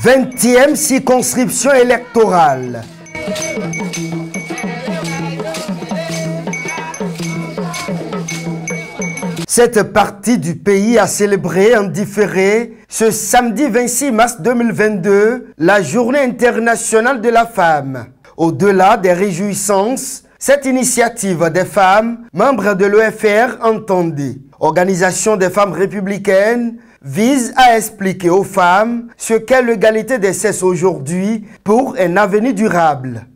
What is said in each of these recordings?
20e circonscription électorale. Cette partie du pays a célébré en différé ce samedi 26 mars 2022 la Journée internationale de la femme. Au-delà des réjouissances, cette initiative des femmes, membres de l'OFR entendez, Organisation des femmes républicaines, vise à expliquer aux femmes ce qu'est l'égalité des sexes aujourd'hui pour un avenir durable.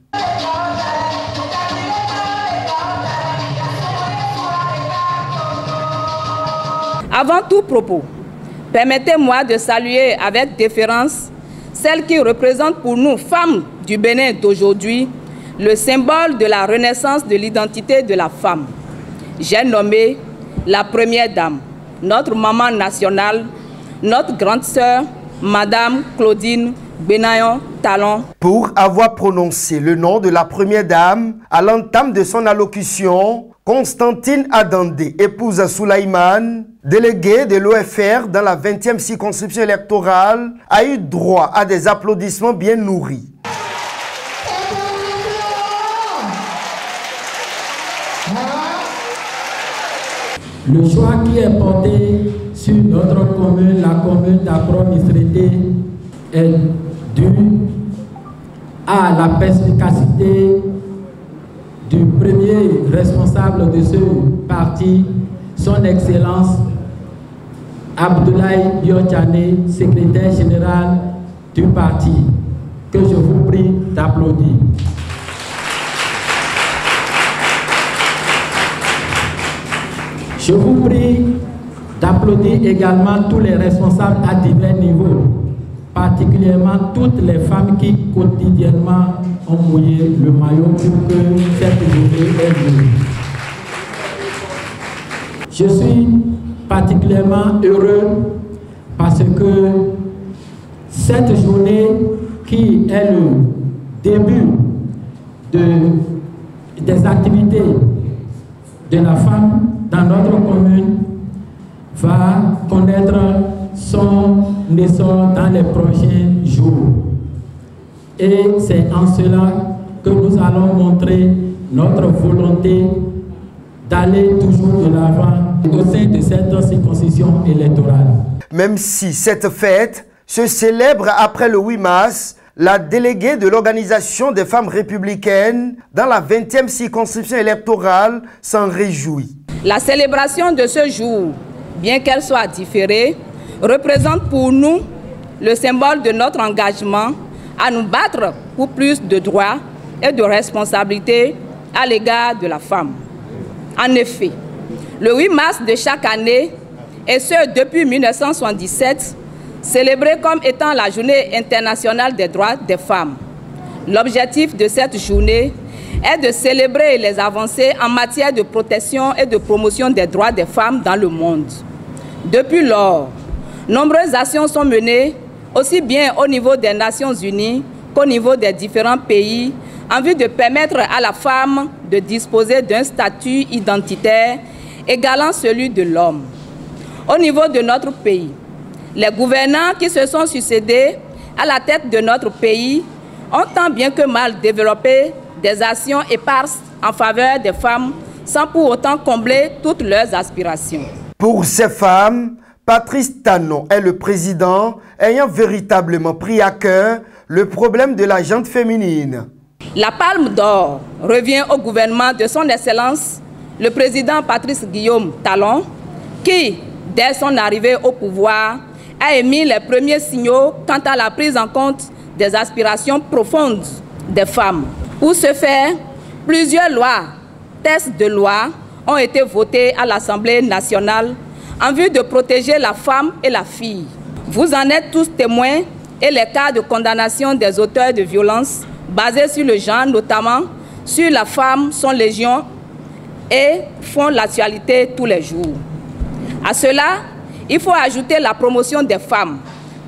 Avant tout propos, permettez-moi de saluer avec déférence celle qui représente pour nous, femmes du Bénin d'aujourd'hui, le symbole de la renaissance de l'identité de la femme. J'ai nommé la première dame, notre maman nationale, notre grande sœur, Madame Claudine Benayon Talon. Pour avoir prononcé le nom de la première dame à l'entame de son allocution, Constantine Adandé, épouse Soulaïman, déléguée de l'OFR dans la 20e circonscription électorale, a eu droit à des applaudissements bien nourris. Le choix qui est porté sur notre commune, la commune d'Apro-Misrété, est dû à la perspicacité du premier responsable de ce parti, son Excellence Abdoulaye Biotchane, secrétaire général du parti, que je vous prie d'applaudir. Je vous prie d'applaudir également tous les responsables à divers niveaux, particulièrement toutes les femmes qui quotidiennement ont mouillé le maillot pour que cette journée ait lieu. Je suis particulièrement heureux parce que cette journée qui est le début des activités de la femme dans notre commune va connaître son essor dans les prochains jours. Et c'est en cela que nous allons montrer notre volonté d'aller toujours de l'avant au sein de cette circonscription électorale. Même si cette fête se célèbre après le 8 mars, la déléguée de l'Organisation des femmes républicaines dans la 20e circonscription électorale s'en réjouit. La célébration de ce jour, bien qu'elle soit différée, représente pour nous le symbole de notre engagement à nous battre pour plus de droits et de responsabilités à l'égard de la femme. En effet, le 8 mars de chaque année, et ce depuis 1977, célébré comme étant la Journée internationale des droits des femmes. L'objectif de cette journée est de célébrer les avancées en matière de protection et de promotion des droits des femmes dans le monde. Depuis lors, nombreuses actions sont menées, aussi bien au niveau des Nations Unies qu'au niveau des différents pays, en vue de permettre à la femme de disposer d'un statut identitaire égalant celui de l'homme. Au niveau de notre pays, les gouvernants qui se sont succédés à la tête de notre pays ont tant bien que mal développé des actions éparses en faveur des femmes sans pour autant combler toutes leurs aspirations. Pour ces femmes, Patrice Talon est le président ayant véritablement pris à cœur le problème de la gente féminine. La palme d'or revient au gouvernement de son Excellence, le président Patrice Guillaume Talon, qui, dès son arrivée au pouvoir, a émis les premiers signaux quant à la prise en compte des aspirations profondes des femmes. Pour ce faire, plusieurs lois, textes de loi, ont été votés à l'Assemblée nationale en vue de protéger la femme et la fille. Vous en êtes tous témoins et les cas de condamnation des auteurs de violences basés sur le genre, notamment sur la femme, sont légion et font l'actualité tous les jours. À cela, il faut ajouter la promotion des femmes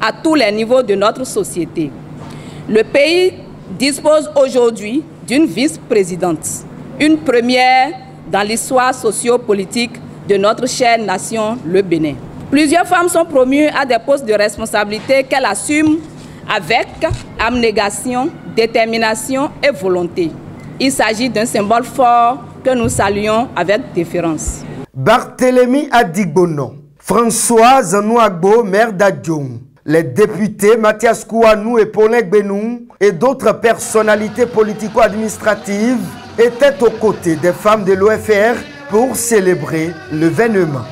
à tous les niveaux de notre société. Le pays dispose aujourd'hui d'une vice-présidente, une première dans l'histoire socio-politique de notre chère nation, le Bénin. Plusieurs femmes sont promues à des postes de responsabilité qu'elles assument avec abnégation, détermination et volonté. Il s'agit d'un symbole fort que nous saluons avec déférence. Barthélemy Adigbono, Françoise Nouagbo, maire d'Adjong, les députés Mathias Kouanou et Paulin Gbenou et d'autres personnalités politico-administratives étaient aux côtés des femmes de l'OFR pour célébrer l'événement.